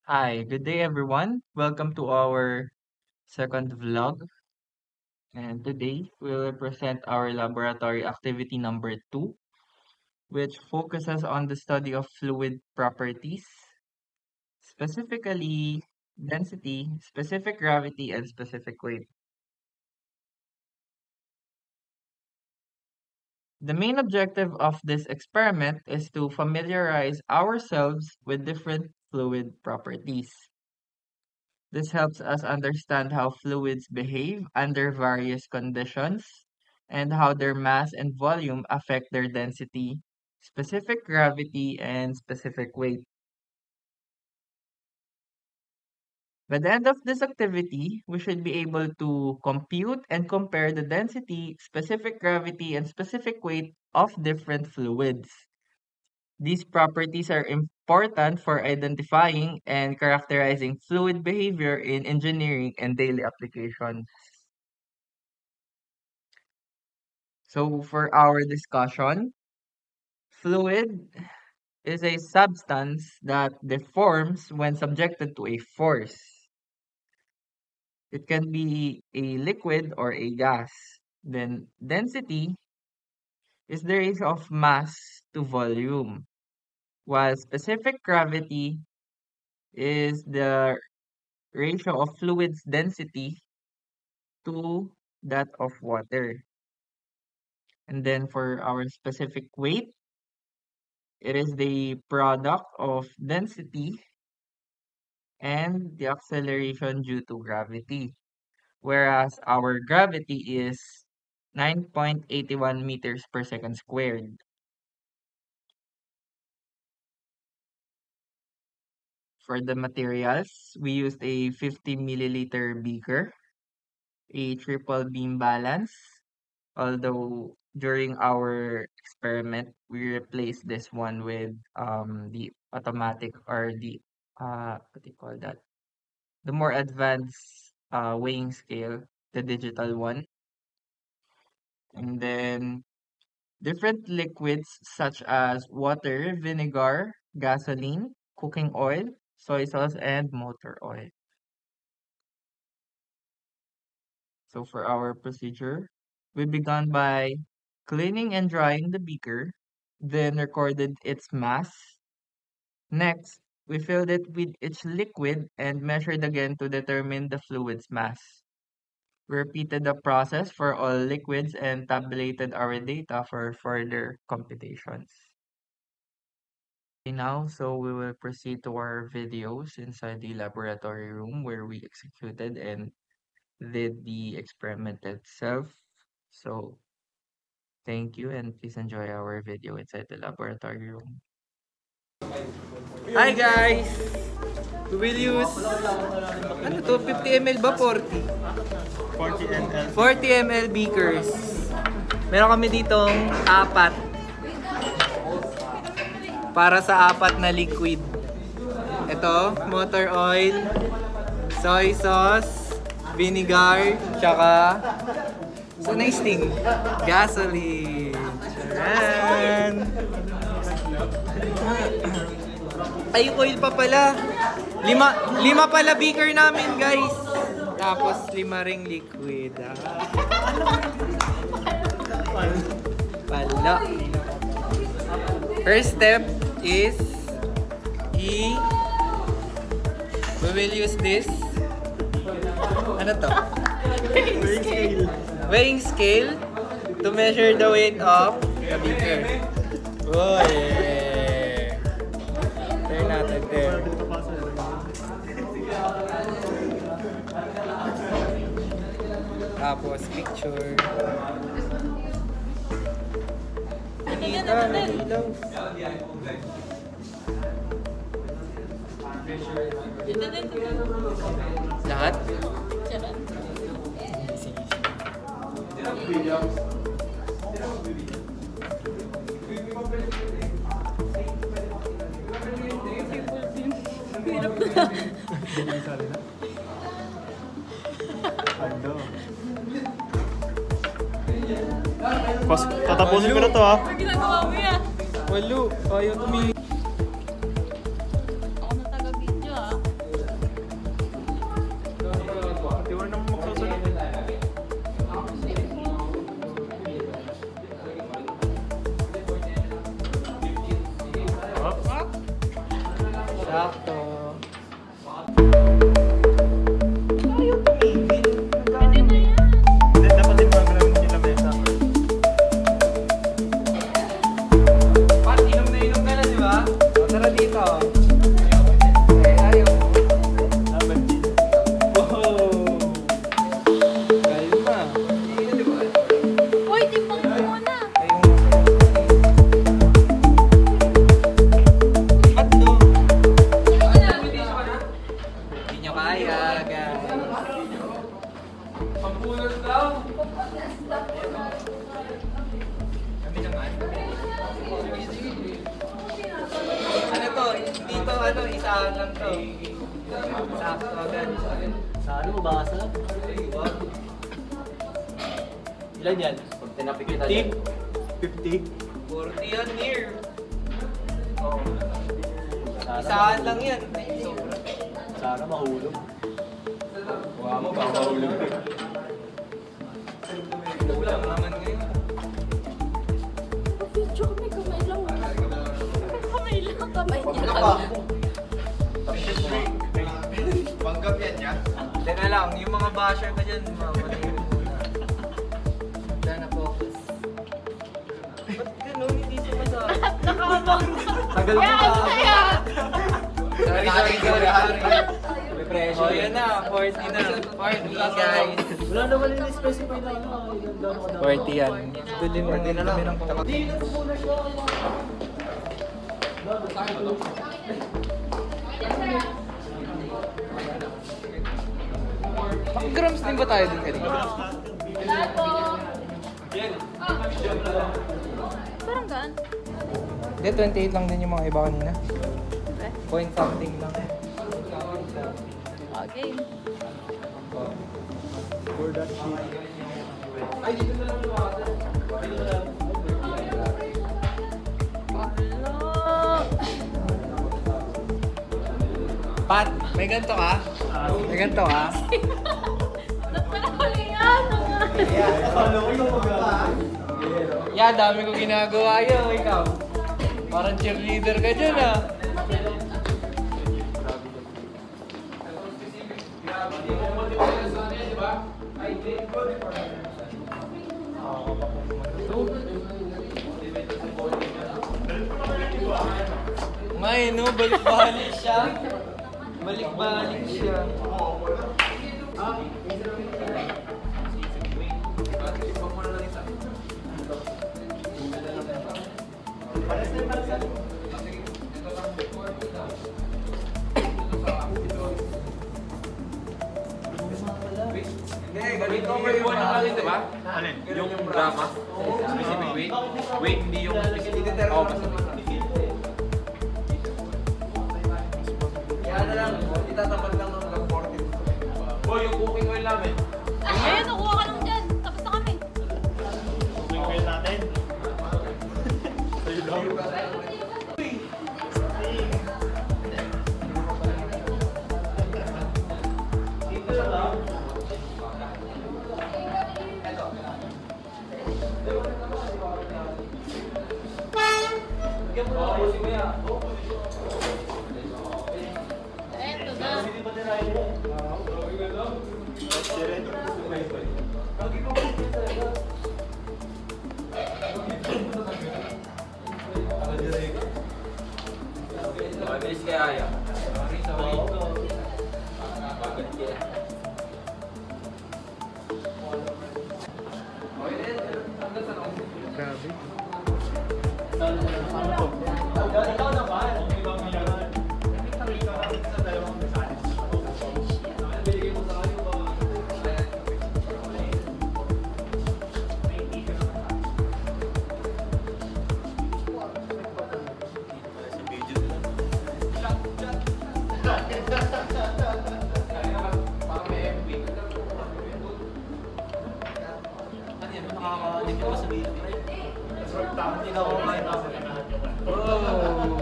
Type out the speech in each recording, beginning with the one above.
Hi, good day everyone. Welcome to our second vlog. And today we will present our laboratory activity number 2, which focuses on the study of fluid properties, specifically density, specific gravity, and specific weight. The main objective of this experiment is to familiarize ourselves with different fluid properties. This helps us understand how fluids behave under various conditions and how their mass and volume affect their density, specific gravity, and specific weight. By the end of this activity, we should be able to compute and compare the density, specific gravity, and specific weight of different fluids. These properties are important for identifying and characterizing fluid behavior in engineering and daily applications. So for our discussion, fluid is a substance that deforms when subjected to a force. It can be a liquid or a gas. Then density is the ratio of mass to volume, while specific gravity is the ratio of fluid's density to that of water. And then for our specific weight, it is the product of density and the acceleration due to gravity, whereas our gravity is 9.81 meters per second squared. For the materials, we used a 50 milliliter beaker, a triple beam balance, although during our experiment, we replaced this one with the automatic or the what do you call that? The more advanced weighing scale, the digital one. And then different liquids such as water, vinegar, gasoline, cooking oil, soy sauce, and motor oil. So for our procedure, we began by cleaning and drying the beaker, then recorded its mass. Next, we filled it with each liquid and measured again to determine the fluid's mass. We repeated the process for all liquids and tabulated our data for further computations. Okay, now, so we will proceed to our videos inside the laboratory room where we executed and did the experiment itself. So, thank you and please enjoy our video inside the laboratory room. Hi guys! We will use, ano to, 50 ml ba 40? 40 ml. 40 ml beakers. Meron kami ditong apat. Para sa apat na liquid. Ito, motor oil, soy sauce, vinegar, tsaka sa sting, gasoline. Charan! Ay, oil pa pala. Lima pala beaker namin, guys. Tapos 5 ring liquid. Pala. First step is we will use this. Ano to? Weighing scale to measure the weight of the beaker. Oh yeah. Turn natin there. Tapos picture. Nakita, nalilaw. Lahat? Tatapusin ko na to, ha. Ano ginagawa mo yan? Walo. Ayaw tumingin. Ako na taga-video ah. Ayaw tumigil. Pwede na yan. Dapat din mag-ground yung lamesa. Pat, inom na inom ka na, di ba? O, tara dito. Ayaw. Dapat din. Kayo pa. Uy, timbang mo muna. Tatlo. Hindi nyo kaya, guys. Pampunas daw. Kami naman. Ano to? Dito, ano, isahan lang to. Sakto agad. Sa ano mo basa? Ilan yan? Pag tinapikita 50? 50? 40 yan, near. Oh. Sana Isahan lang yan. Sobra. Sana mahulog. Huwag mo pa mahulog. Kulang naman ngayon. Video kami, kamay lang. Kamay lang, kamay niya. Panggap yan niya? Teka lang, yung mga basher ka dyan, mamalayin muna. Handa na focus. Ba't ganun? Hindi sumasama. Nakabang. Tagal mo Yan, pa. kaya. Sorry. May pressure. Oh, yan na. 40 na. 40, guys. Wala naman yung specify na ano. 40 yan. Bilhin mo din kami ng Grams din ba tayo dun kanina? Lato. Parang gaan. Hindi, 28 lang din yung mga iba kanina. Diba? Point something lang. Okay. For that shit. Hello. Pat, may ganito ka? May ganito ka? Ba't pa nakulingan? Yeah, dami ko ginagawa yun. Ikaw. Parang cheerleader ka dyan ah. May no, balik-balik siya. Balik-balik siya. Weight over yung natin, di ba? Alin? Yung drama. Specific weight. Weight, hindi yung specific. Oo, basta. Yan na lang. Itatapat lang ng 40. Oh, yung cooking oil namin. Ayun, nakuha ka lang dyan. Tapos na kami. Cooking oil natin. Sa'yo lang. Eto na. Mabilis kaya yan. Sorry. Bagad kaya. Grabe. Oh,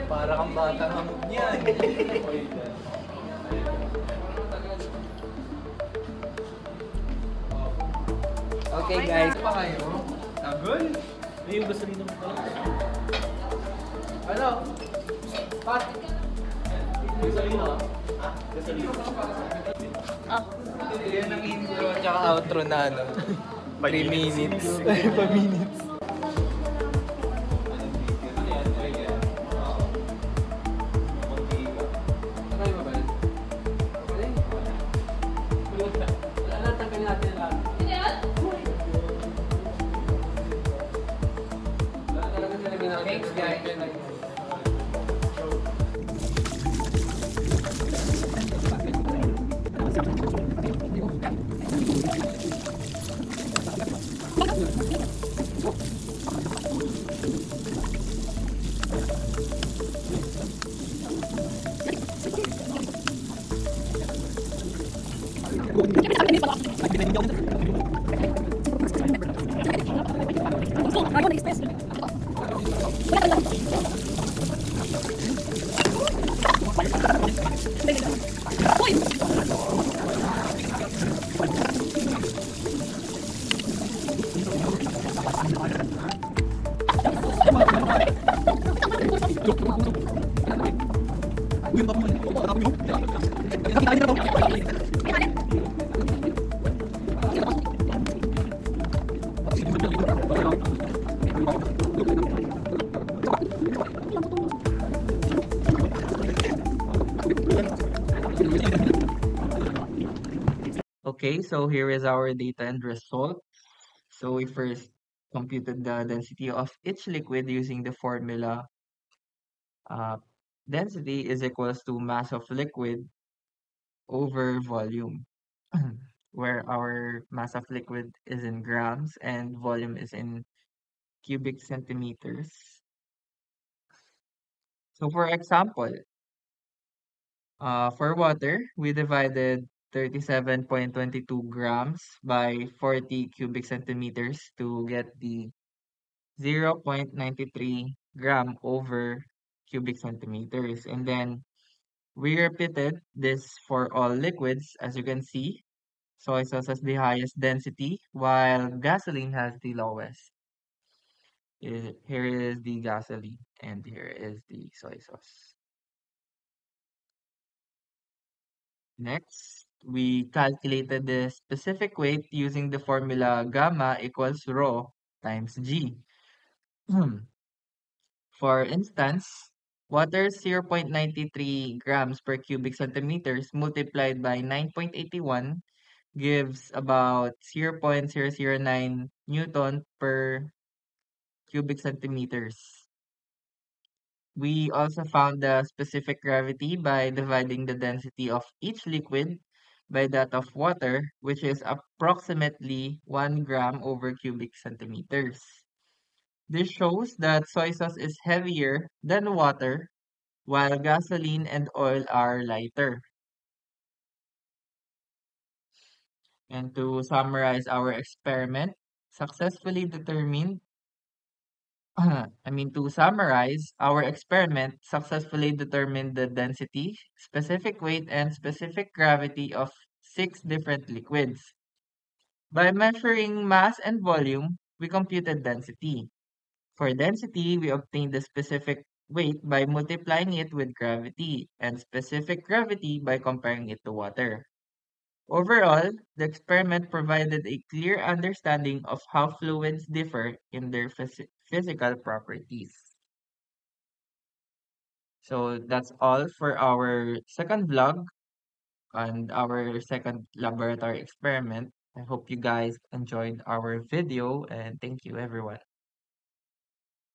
para kang batang hamog niyan. Okay guys. Pa kayo? Tagol? May yung gasolina mo pala. Ano? Pat? Ah, Yan ang intro tsaka outro na ano. 3 minutes. 5 minutes. Thanks guys. Okay, so here is our data and result. So we first computed the density of each liquid using the formula uh, density is equals to mass of liquid over volume, where our mass of liquid is in grams and volume is in cubic centimeters. So for example, for water, we divided 37.22 grams by 40 cubic centimeters to get the 0.93 gram over cubic centimeters. And then we repeated this for all liquids. As you can see, soy sauce has the highest density, while gasoline has the lowest. Here is the gasoline, and here is the soy sauce. Next, we calculated the specific weight using the formula gamma equals rho times G. For instance, water's 0.93 grams per cubic centimeters multiplied by 9.81 gives about 0.009 Newton per cubic centimeters. We also found the specific gravity by dividing the density of each liquid by that of water, which is approximately 1 gram over cubic centimeters. This shows that soy sauce is heavier than water, while gasoline and oil are lighter. And to summarize our experiment, successfully determined to summarize, our experiment successfully determined the density, specific weight, and specific gravity of 6 different liquids. By measuring mass and volume, we computed density. For density, we obtained the specific weight by multiplying it with gravity, and specific gravity by comparing it to water. Overall, the experiment provided a clear understanding of how fluids differ in their physical properties. So that's all for our second vlog and our second laboratory experiment. I hope you guys enjoyed our video and thank you everyone.